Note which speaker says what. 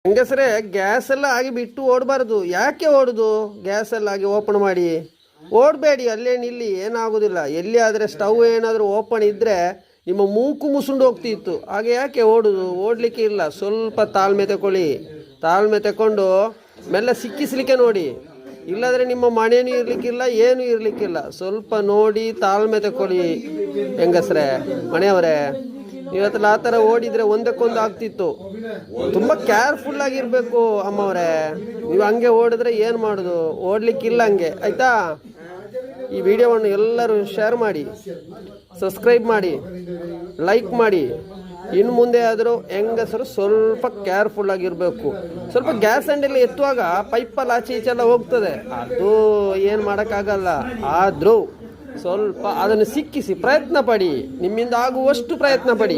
Speaker 1: ಹೆಂಗಸ್ರೆ gas ಎಲ್ಲ ಆಗಿ ಬಿಟ್ಟು ಓಡಬಾರ್ದು. ಯಾಕೆ ಓಡುದು? ಗ್ಯಾಸ್ ಎಲ್ಲ ಆಗಿ ಓಪನ್ ಮಾಡಿ ಓಡಬೇಡಿ. ಅಲ್ಲೇ ನಿಲ್ಲಿ, ಏನಾಗೋದಿಲ್ಲ. ಎಲ್ಲಿ ಆದರೆ ಸ್ಟವ್ ಏನಾದರೂ ಓಪನ್ ಇದ್ದರೆ ನಿಮ್ಮ ಮೂಕು ಮುಸುಂಡು ಹೋಗ್ತಿತ್ತು. ಹಾಗೆ ಯಾಕೆ ಓಡುದು? ಓಡಲಿಕ್ಕೆ ಇಲ್ಲ. ಸ್ವಲ್ಪ ತಾಳ್ಮೆ ತಗೊಳ್ಳಿ. ತಾಳ್ಮೆ ತಗೊಂಡು ಮೆಲ್ಲ ಸಿಕ್ಕಿಸ್ಲಿಕ್ಕೆ ನೋಡಿ. ಇಲ್ಲಾದರೆ ನಿಮ್ಮ ಮನೇನೂ ಇರಲಿಕ್ಕಿಲ್ಲ, ಏನೂ ಇರಲಿಕ್ಕಿಲ್ಲ. ಸ್ವಲ್ಪ ನೋಡಿ ತಾಳ್ಮೆ ತಗೊಳ್ಳಿ ಹೆಂಗಸ್ರೆ. ಮನೆಯವರೇ, ಇವತ್ತು ಆ ಥರ ಓಡಿದರೆ ಒಂದಕ್ಕೊಂದು ಆಗ್ತಿತ್ತು. ತುಂಬ ಕೇರ್ಫುಲ್ ಆಗಿರಬೇಕು ಅಮ್ಮವರೇ. ನೀವು ಹಂಗೆ ಓಡಿದ್ರೆ ಏನು ಮಾಡೋದು? ಓಡಲಿಕ್ಕಿಲ್ಲ ಹಂಗೆ, ಆಯಿತಾ? ಈ ವಿಡಿಯೋವನ್ನು ಎಲ್ಲರೂ ಶೇರ್ ಮಾಡಿ, ಸಬ್ಸ್ಕ್ರೈಬ್ ಮಾಡಿ, ಲೈಕ್ ಮಾಡಿ. ಇನ್ನು ಮುಂದೆ ಆದರೂ ಹೆಂಗಸರು ಸ್ವಲ್ಪ ಕೇರ್ಫುಲ್ ಆಗಿರಬೇಕು. ಸ್ವಲ್ಪ ಗ್ಯಾಸ್ ಹ್ಯಾಂಡಲ್ ಎತ್ತುವಾಗ ಪೈಪಲ್ಲಿ ಆಚೆ ಈಚೆಲ್ಲ ಹೋಗ್ತದೆ. ಅದು ಏನು ಮಾಡೋಕ್ಕಾಗಲ್ಲ. ಆದರೂ ಸ್ವಲ್ಪ ಅದನ್ನು ಸಿಕ್ಕಿಸಿ ಪ್ರಯತ್ನ ಪಡಿ. ನಿಮ್ಮಿಂದ ಆಗುವಷ್ಟು ಪ್ರಯತ್ನ ಪಡಿ.